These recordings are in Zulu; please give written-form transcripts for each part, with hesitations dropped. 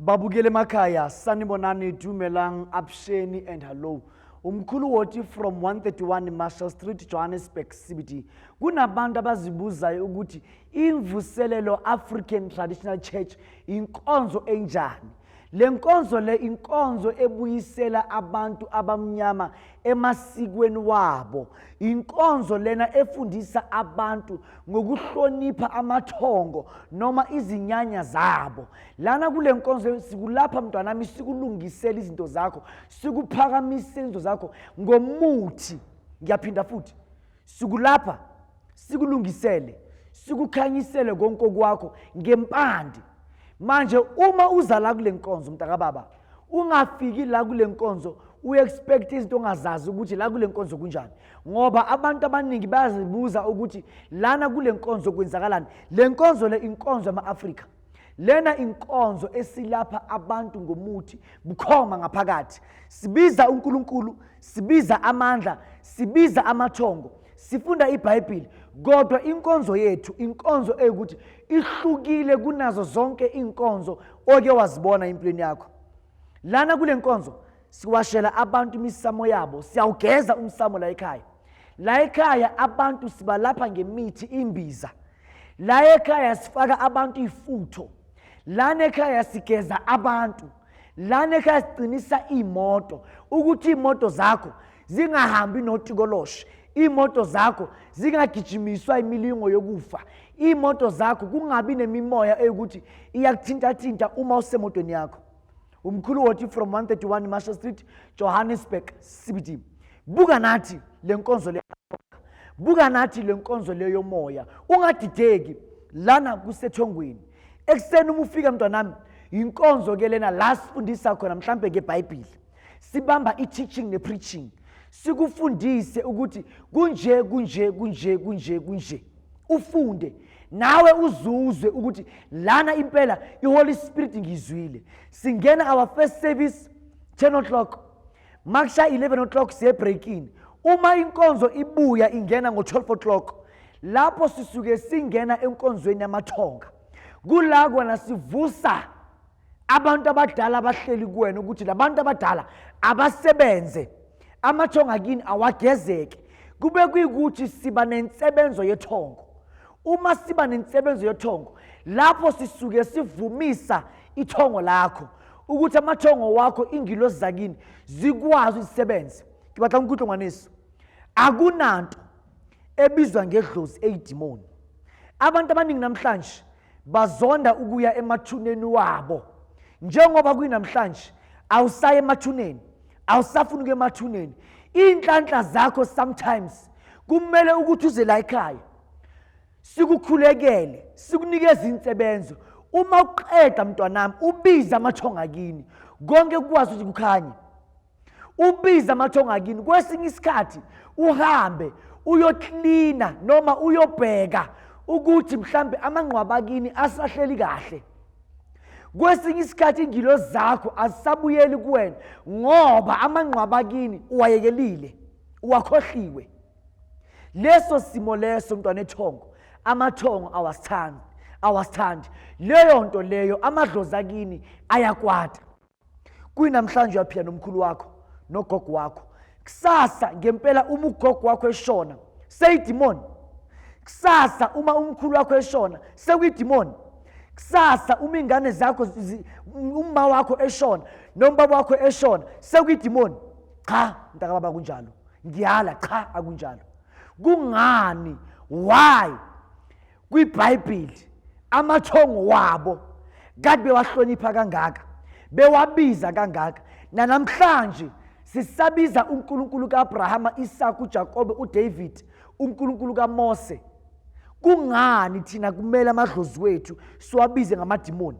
Babukele Makaya, Sanibonani, Dumelang, Absheni, and hello. Mkhulu Hoti from 131 Marshall Street, Johannesburg, CBD. Kunabantu abazibuzayo ukuthi Imvuselelo African Traditional Church inkonzo enjani. Le nkonzo le inkonzo ebuyisela abantu abamnyama emasikweni wabo. Inkonzo lena efundisa abantu ngokuhlonipha amathongo noma izinyanya zabo. Lana kule nkonzo sikulapha mntwanami sikulungisela izinto zakho, sikuphakamisela izinto zakho ngomuthi. Ngiyaphinda futhi. Sikulapha sikulungisele, sikukhanyisele konke kwakho ngempande. Manje uma uza la kule nkonzo mntakababa, ungafiki la kule nkonzo uexpect izinto ongazazi ukuthi la kule nkonzo kunjani, ngoba abantu abaningi bayazibuza ukuthi lana kule nkonzo kwenzakalani. Le nkonzo le inkonzo yama-Afrika, lena inkonzo esilapha abantu ngomuthi bukhoma ngaphakathi. Sibiza uNkulunkulu, sibiza amandla, sibiza amathongo, sifunda iBhayibheli. Kodwa inkonzo yethu inkonzo ukuthi ihlukile kunazo zonke inkonzo oke wazibona empilweni yakho. Lana kule nkonzo siwashela abantu imisamo yabo, siyawugeza umsamo la ekhaya. La ekhaya abantu sibalapha ngemithi imbiza. La ekhaya sifaka abantu ifutho. Lana ekhaya sigeza abantu. Lana ekhaya siqinisa imoto ukuthi imoto zakho zingahambi notikoloshe. Imoto zakho zingagijimiswa imilingo yokufa. Imoto zakho kungabi nemimoya ukuthi iyakuthinta uma usemotweni yakho. Mkhulu Hoti from 131 Marshall Street, Johannesburg, CBD. Buka nathi le nkonzo le. Buka nathi le nkonzo le yomoya. Ungadideki lana kusethongweni. Ekseni uma ufika mntwanami, inkonzo ke lena la sifundisa khona mhlambe ngeBhayibheli. Sibamba i-teaching ne-preaching. Sikufundise ukuthi kunje. Ufunde nawe uzuzwe ukuthi lana impela iHoly Spirit ngizwile. Singena our first service 10 o'clock. Makusha 11 o'clock siye break in. Uma inkonzo ibuya ingena ngo12 o'clock. Lapho sisuke singena enkonzweni yamathonga. Kulakwa nasivusa abantu abadala abahleli kuwena ukuthi labantu abadala abasebenze. Amathongo akini awagezeke. Kube kuyikuthi siba nensebenzo yethongo. Uma siba nensebenzo yethongo, lapho sisuke sivumisa ithongo lakho ukuthi amathongo wakho ingilosi zakini zikwazi ukusebenza. Ngibatla umkutlo ngwaneso. Akunanto ebizwa ngedlozi eyidimoni. Abantu abaningi namhlanje bazonda ukuya emathuneni wabo. Njengoba kuyinamhlanje awusaye emathuneni, awusafuna ukuya emathuneni. Inhlanhla zakho sometimes kumele ukuthi uze la ekhaya. Sikukhulekele, sikunikeza insebenzo. Uma uqeda mntwanami, ubiza amathongo akini. Konke kwazi ukuthi kukhanye. Ubiza amathongo akini. Kwesinye isikhathi uhambe uyoklina noma uyobheka ukuthi mhlambe amangqwaba akini asahleli kahle. Kwesinye isikhathi ingilosi zakho azisabuyeli kuwena ngoba amangqwaba akini uwayekelile, uwakhohliwe. Leso simo leso mntwana ethongo, amathongo awasithandi. Leyo nto leyo amadlozi akini ayakwata. Kuyinamhlanje uyaphila nomkhulu wakho nogogo wakho. Kusasa ngempela uma ugogo wakho eshona seyidimoni. Kusasa uma umkhulu wakho eshona sekuyidimoni. Kusasa uma ingane zakho uma wakho eshona nombaba wakho eshona sekuyidimoni. Cha mntakababa kunjalo. Ngiyala cha akunjalo. Kungani? Why? KwiBhayibheli amathongo wabo kade bewahlonipha kangaka, bewabiza kangaka. Namhlanje sisabiza uNkulunkulu kaAbrahama, Isaka, uJakobe, uDavid, uNkulunkulu kaMose. Kungani thina kumele amadlozi wethu siwabize ngamadimoni?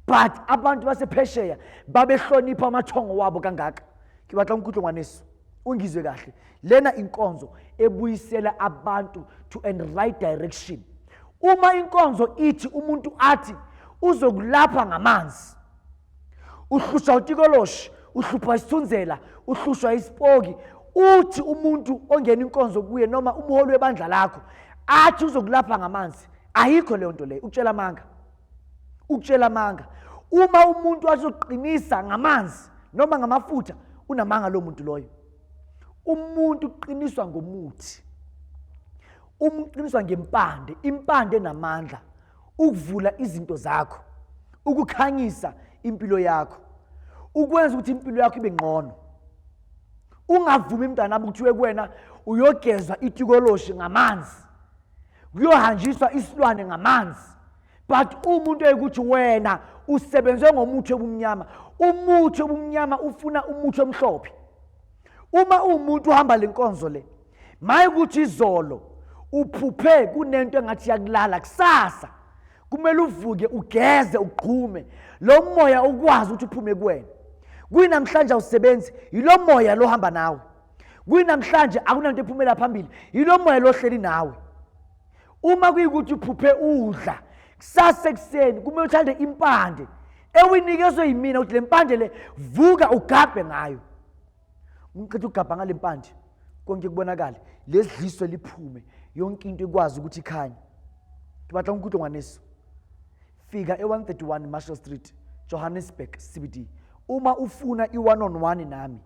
But abantu basephesheya babehlonipha amathongo wabo kangaka. Ngibatla umkutlo ngwaneso. Ungizwe kahle. Lena inkonzo ebuyisela abantu to a right direction. Uma inkonzo ithi umuntu athi uzokulapha ngamanzi, uhlushwa utikoloshi, uhlupha isithunzela, uhlushwa isipoki, uthi umuntu ongena inkonzo kuye noma umholi webandla lakho athi uzokulapha ngamanzi, ayikho leyo nto leyo. Ukutshela amanga. Uma umuntu azoqinisa ngamanzi noma ngamafutha unamanga lo muntu loyo. Umuntu uqiniswa ngomuthi. Umqiniswa ngempande, impande namandla ukuvula izinto zakho, ukukhanyisa impilo yakho, ukwenza ukuthi impilo yakho ibe ngcono. Ungavumi mntana ukuthiwe kuwena uyogezwa itikoloshi ngamanzi, kuyohanjiswa isilwane ngamanzi, but umuntu ekuthi wena usebenze ngomuthi obumnyama. Umuthi obumnyama ufuna umuthi omhlophe. Uma umuntu uhamba lenkonzo le, maye ukuthi izolo uphuphe kunento engathi yakulala kusasa, kumele uvuke ugeze ugqume lo moya ukwazi ukuthi uphume kuwena. Kuyinamhlanje awusebenzi, yilo moya lo hamba nawe. Kuyinamhlanje akunanto ephumela phambili, yilo moya lo hleli nawe. Uma kuyikuthi uphuphe udla kusasa ekseni, kumele uthande impande ewinikezwe yimina ukuthi le mpande le vuka ugabhe ngayo. Ungiqedwe ugabha ngale mpande konke kubonakala, lesidliso liphume, yonke into ikwazi ukuthi ikhanye. Ngibatla ukuthi ngwaneso fika e131 Marshall Street, Johannesburg CBD. Uma ufuna i1-on-1 nami,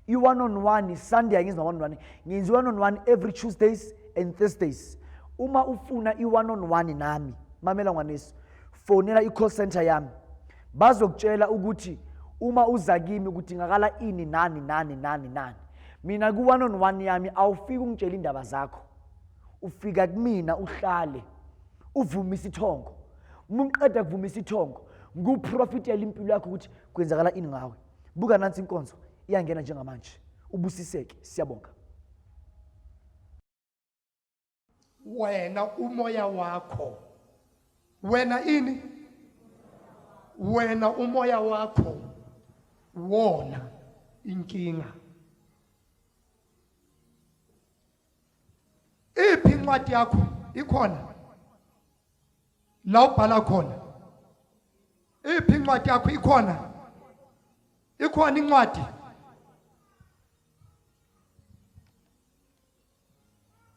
i1-on-1 Sunday ngiyenza 1-on-1, ngiyenza i1-on-1 every Tuesdays and Thursdays. Uma ufuna i1-on-1 nami, mamela ngwaneso, fonela i-call center yami, bazokutshela ukuthi uma uza kimi kudingakala ini nani. Mina ku1-on-1 yami awufiki ungitshela indaba zakho, ufika kumina uhlale uvumisa ithongo. Mungiqeda kuvumisa ithongo nguprofitela impilo yakho ukuthi kwenzakala ini ngawe. Buka nansi inkonzo iyangena njengamanje, ubusiseke. Siyabonga. Wena umoya wakho, wena ini, wena umoya wakho wona inkinga. Iphi incwadi yakho ikhona la ubhala khona? Iphi incwadi yakho ikhona? Ikhona incwadi?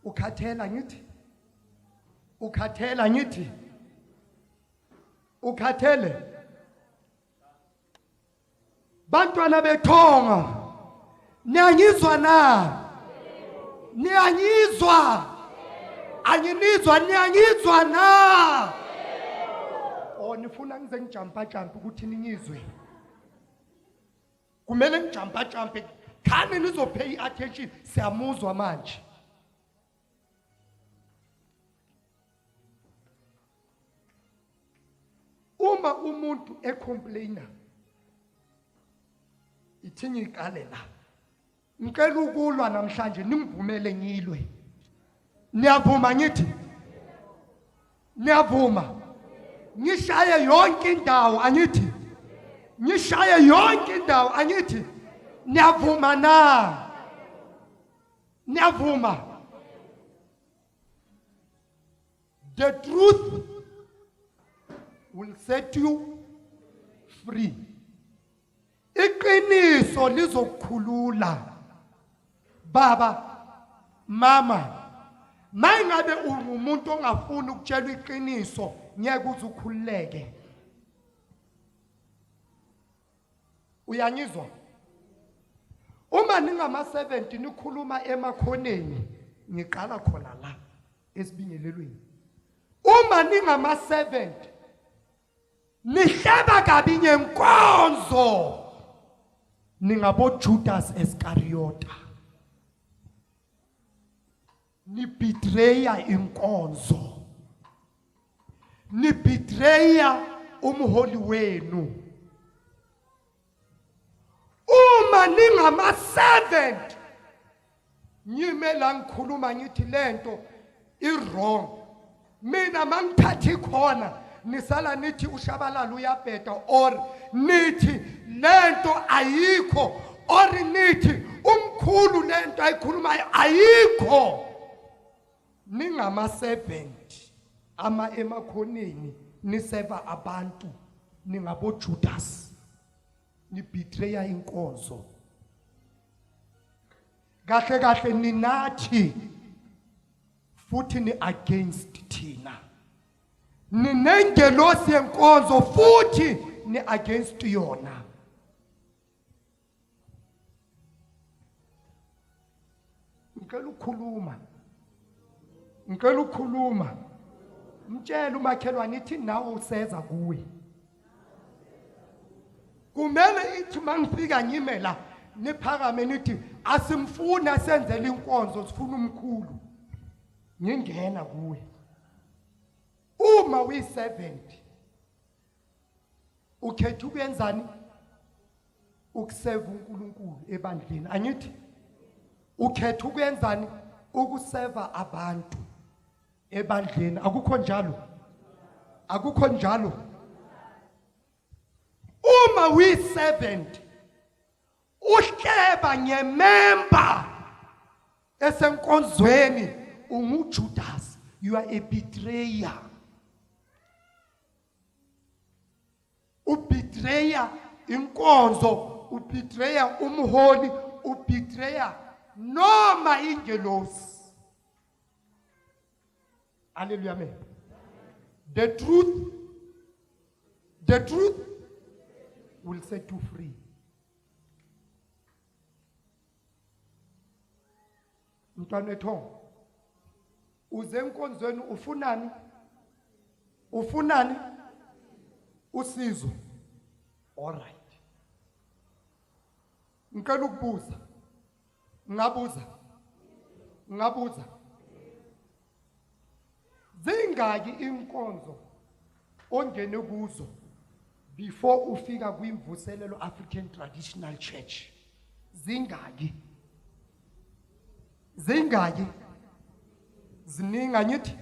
Ukhathela ngithi, ukhathela ngithi, ukhathele. Bantwana bethonga, niyangizwa na? Niyangizwa? Anginizwa, niyangizwa na? Oh, nifuna ngize ngijampa ukuthi ningizwe. Kumele ngijampa khani nizopay attention, siyamuzwa manje. Uma umuntu ecomplaina, ithinyi ikale la. Ngicela ukulwa namhlanje ningivumele ngilwe. Niyavuma ngithi? Niyavuma? Ngishaye yonke indawo angithi? Ngishaye yonke indawo angithi? Niyavuma na? Niyavuma? The truth will set you free. Iqiniso lizokukhulula. Baba, mama, mayingabe umuntu ongafuni ukutshela iqiniso, ngeke uzukhululeke. Uyangizwa? Uma ningama-70 nikhuluma emakhoneni, ngiqala khona la esibingelelweni. Uma ningama-70 nihleba kabi ngenkonzo, ningabo Judas Iscariota. Ni betraya inkonzo, ni betraya umholi wenu. Uma ningama-7 nyimela ngikhuluma ngithi lento i-wrong, mina mangithathi khona nisala nithi ushabalala uyabheda, or nithi lento ayikho, or nithi umkhulu lento ayikhulumayo ayikho. Ningama-7 ama emakhoneni niseva abantu, ningabo Judas, ni betraya inkonzo. Kahle kahle ninathi futhi ni against thina. Ninengelosi yenkonzo futhi ni against yona. Ngicela ukukhuluma. Mtshela umakhelwane ithi nawe useza kuwe. Kumele ithi mangifika ngime la niphakame nithi asimfuna senzele inkonzo sifuna umkhulu. Ngingena kuwe. Uma uyi-70 ukhetha ukuyenzani? Ukuseva uNkulunkulu ebandleni. Angithi ukhetha ukuyenzani? Ukuseva abantu ebandleni. Akukho njalo? Uma uyi-70 uhleba ngemember esenkonzweni unguJudas. You are a betrayer. Ubetreya inkonzo, ubetreya umholi, ubetreya noma ingelosi. Hallelujah, amen. The truth will set you free. Mntwana wethu, uze enkonzweni ufunani? Usizo. All right. Ngicela ukubuza. Ngabuza. Zingaki inkonzo ongene kuzo before ufika kwimvuselelo African Traditional Church? Zingaki? Ziningi angithi.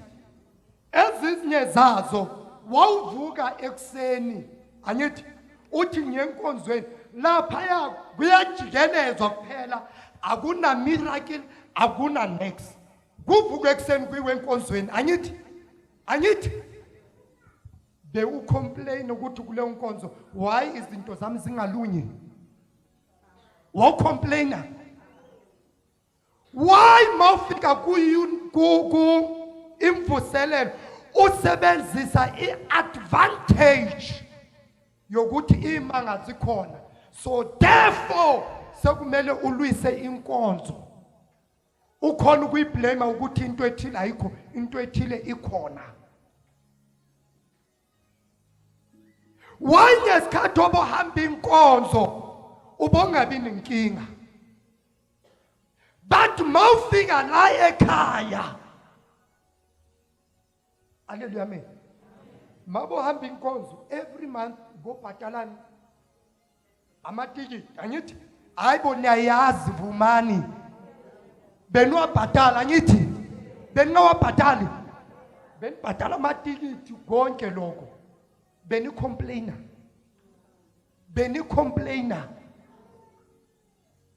Ezinye zazo wawuvuka ekseni angithi uthi ngenkonzweni lapha kuyajikelezwa kuphela, akuna miracle, akuna next. Kuvuka ekseni kwenkonzweni angithi be ucomplain ukuthi kule nkonzo why izinto zami zingalunyi. Wa complainer why mawufika ku imvuselelo usebenzisa iadvantage yokuthi imanga zikhona, so therefore sekumele ulwise inkonzo. Ukhona ukuyiblame ukuthi into ethile ayikho, into ethile ikhona. Why ngesikhathi obohamba inkonzo ubongabi nenkinga, but mawufika la ekhaya, hallelujah, amen. Mabohamba inkonzo every month bobhatalani amatikiti angithi hayibo niyayazi vumani benwabhatala angithi beningawabhatali benibhatala amatikiti konke lokho beni-complainer.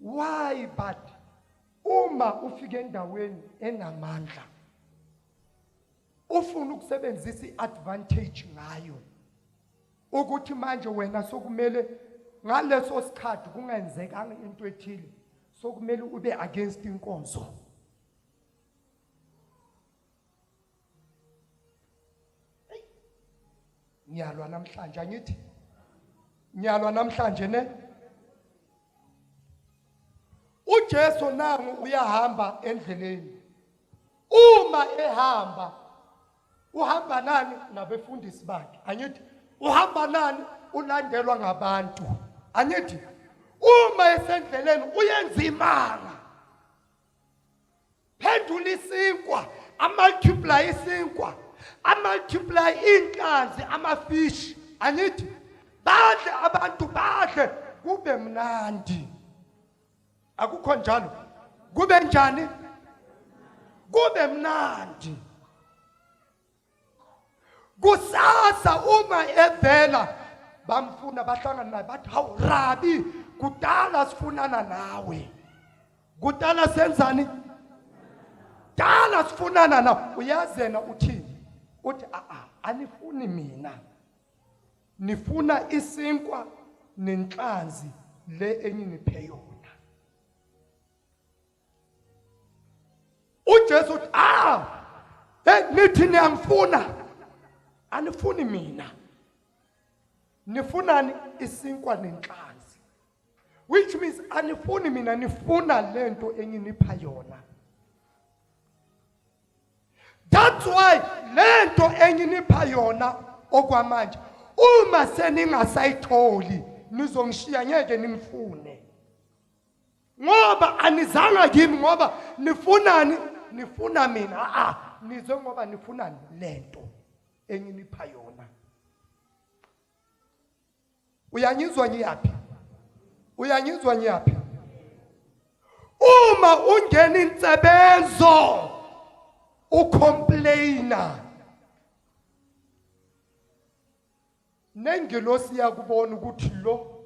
Why? But uma ufike endaweni enamandla ufuna ukusebenzisa iadvantage ngayo ukuthi manje wena sokumele ngaleso sikhathi kungenzekanga into ethile, sokumele ube against inkonzo. Ngiyalwa namhlanje angithi ngiyalwa namhlanje ne uJesu nangu uyahamba endleleni. Uma ehamba uhamba nani? Nabefundisi bakhe angithi uhamba nani? Ulandelwa ngabantu angithi uma esendleleni uyenza imanga, phendula isinkwa, amultiply isinkwa, amultiply inhlanzi, amafish angithi badle abantu, badle kube mnandi. Akukho njalo? Kube njani? Kube mnandi. Kusasa uma evela bamfuna bahlangana naye bathi hawu Rabi, kudala sifunana nawe. Kudala senzani? Dala sifunana nawe. Uyazena uthini? Uthi anifuni mina, nifuna isinkwa nenhlanzi le enyiniphe yona. uJesu uthi nithi niyangifuna, anifuni mina, nifunani isinkwa nenhlanzi, which means anifuni mina, nifuna lento enginipha yona. That's why lento enginipha yona okwamanje uma seningasayitholi nizongishiya ngeke ningifune. Ngoba anizanga kimi ngoba nifunani, nifuna mina, nize ngoba nifuna lento enginipha yona. Uyangizwa ngiyaphi? Uyangizwa ngiyaphi? Uma ungena insebenzo ucomplaina, nengilosi yakubona ukuthi lo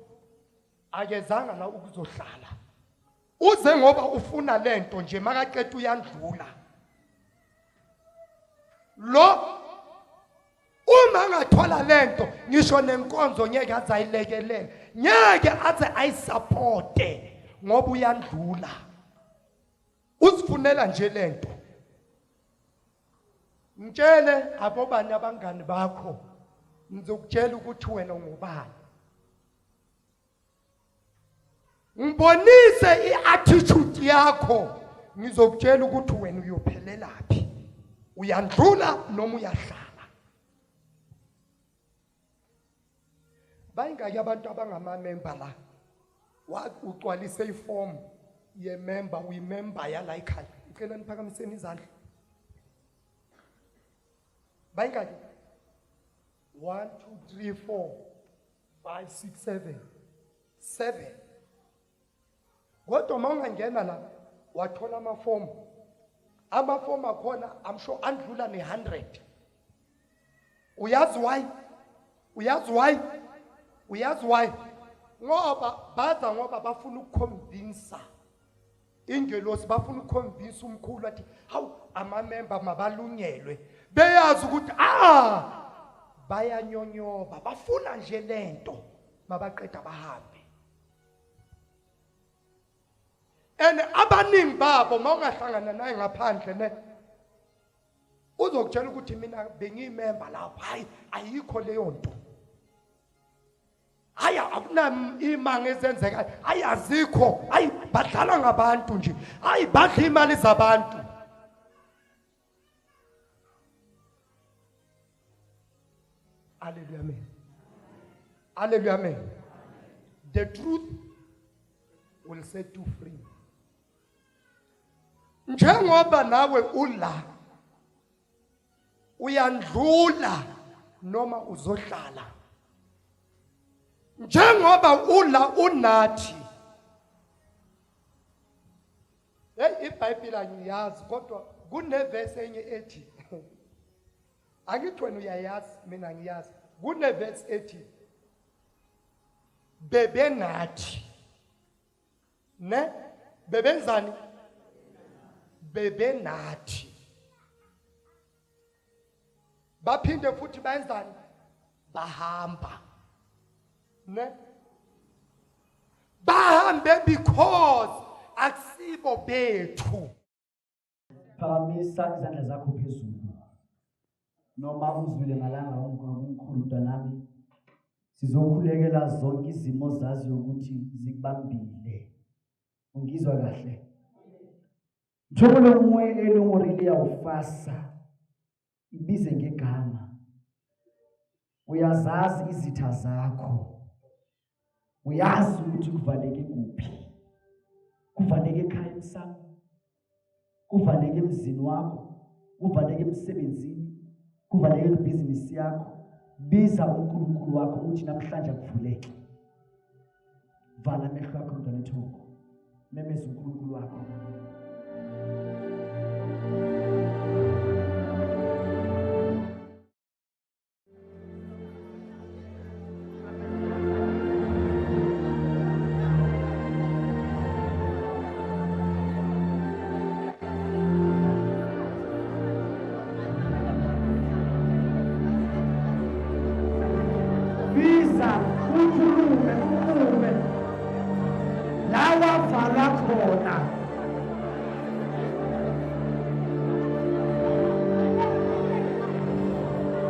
akezanga la ukuzohlala. Uze ngoba ufuna lento nje makaqeda uyandlula. Lo uma ngathola lento ngisho nenkonzo ngeke azayilekelela, ngeke aze ayisupporte ngoba uyandlula. Usifunela nje lento. Mtshele abobani abangani bakho, ngizokutshela ukuthi wena ngubani. Ngibonise iattitude yakho, ngizokutshela ukuthi wena uyophelelaphi. Uyandlula noma uyahlala. Bayingaki abantu abangama-member la? Ugcwalise iform ye-member, uyi-member yala ekhaya. Ucela niphakamiseni izandla. Bayingaki? 1, 2, 3, 4, 5, 6, 7. 7. Kodwa mawungangena la wathola amafomu. Amafomu akhona I'm sure andlula ne-100. Uyazi why? Uyazi why? Uyazi why? Ngoba baza ngoba bafuna ukuconvince ingelosi, bafuna ukuconvince umkhulu athi hawu ama-member mabalunyelwe. Beyazi ukuthi bayanyonyoba, bafuna nje lento mabaqeda bahambe. And abaningi babo mawungahlangana naye ngaphandle ne uzokutshela ukuthi mina bengiyimember lapha, hayi ayikho leyo nto. Hayi akuna imanga ezenzeka, hayi azikho, hayi badlala ngabantu nje, hayi badla imali zabantu. Hallelujah, amen. Hallelujah, amen. The truth will set you free. Njengoba nawe ula uyandlula noma uzohlala. Njengoba ula unathi. Hey, iBhayibheli angiyazi kodwa kuneverse enye ethi angithi wena uyayazi mina ngiyazi. Kuneverse ethi bebe nathi. Ne? Bebenzani? Bebe nathi. Baphinde futhi benzani? Bahamba. Ne? Bahambe because akusibo bethu. Phakamisa izandla zakho phezulu. Noma uzwile malanga uNkulunkulu mntanami. Sizokhulekela zonke izimo zazi ukuthi zikubambile. Ungizwa kahle? Njengoba umoya elongorile yawufasa ibize ngegama. Uyazazi izitha zakho. Uyazi ukuthi kuvaleke kuphi. Kuvaleke ekhaya emsamo. Kuvaleke emzini wakho. Kuvaleke emsebenzini. Kuvaleke ibhizinisi yakho. Biza uNkulunkulu wakho uthi namhlanje akuvuleke. Vala amehlo akho mntwana wethoko. Memeza uNkulunkulu wakho. Biza ukhulume lawa vala khona.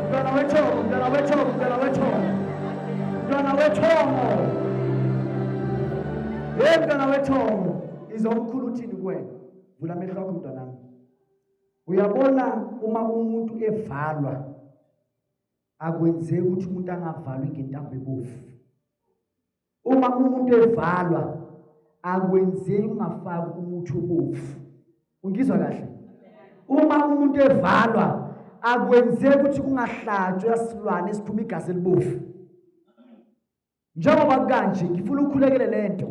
Mntwana wethoko mntana wethongo. Mntana wethongo izomkhulu uthini kuwena? Vula amehlo akho mntanami. Uyabona uma umuntu evalwa akwenzeki ukuthi umuntu angavalwi ngentambo ebovu. Uma umuntu evalwa akwenzeki ungafaki umuthi obovu. Ungizwa kahle? Uma umuntu evalwa akwenzeki ukuthi kungahlatshwa yasilwane esiphuma igazi elibovu. Njengoba kanje ngifuna ukukhulekele lento.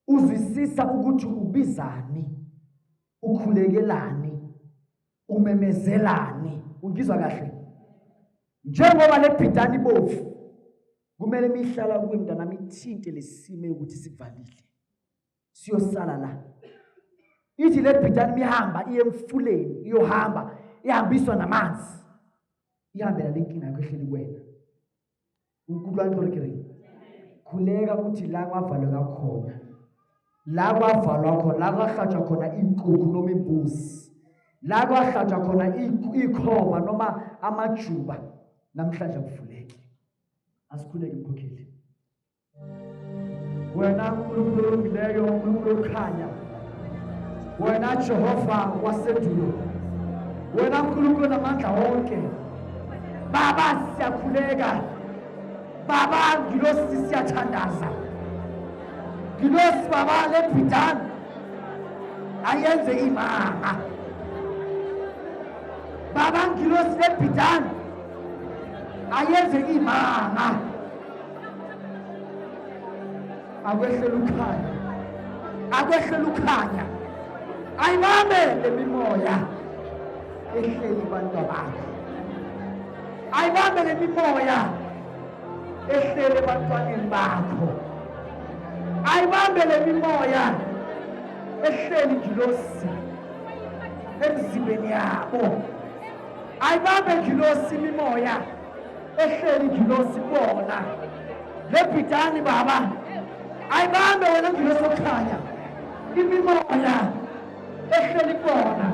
Uzwisisa ukuthi ubizani, ukhulekelani, umemezelani. Ungizwa kahle? Njengoba le bhidani bovu kumele mihlala kuwe mntanami ithinte lesimo ukuthi sivalile. Siyosala la. Ithi le bhidani mihamba iye emfuleni, iyohamba, ihambiswa namanzi. Ihambela lenkinga yakho ehleli kuwena. uNkulunkulu angikhulekele. Khuleka ukuthi la kwavalwa khona. La kwavalwa khona, la kwahlatshwa khona inkukhu noma imbuzi. La kwahlatshwa khona ikhoba noma amajuba. Namhlanje kuvuleke. Asikhuleke mkhokheli. Wena uNkulunkulu olungileyo, uNkulunkulu okhanya. Wena Jehova wasedulo. Wena uNkulunkulu namandla wonke. Baba siyakhuleka. Baba ngilosi siyathandaza. Ngilosi baba le bhidani ayenze imanga. Baba ngilosi le bhidani ayenze imanga. Akwehlela ukhanya. Akwehlela ukhanya. Ayibambe le mimoya ehleli abantu bakho. Ayibambe le mimoya ehleli ebantwaneni bakho. Ayibambe le mimoya ehleli ngilosi emzimbeni yabo. Ayibambe ngilosi imimoya ehleli ngilosi bona. Le bhidani baba ayibambe wena ngilosi okhanya. Imimoya ehleli bona.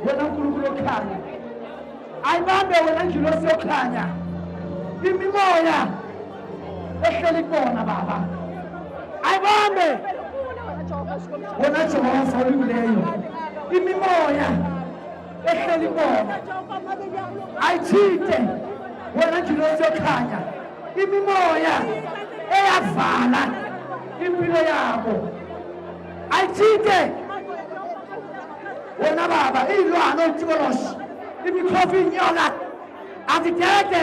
Wena uNkulunkulu okhanya. Ayibambe wena ngilosi okhanya. Imimoya ehleli bona baba. Ayibambe wena Jehova olungileyo. Imimoya ehleli bona. Ayithinte wena ngilosi okhanya. Imimoya eyavala impilo yabo. Ayithinte wena baba ilwana olutiboloshi. Imikhofi inyoka azidede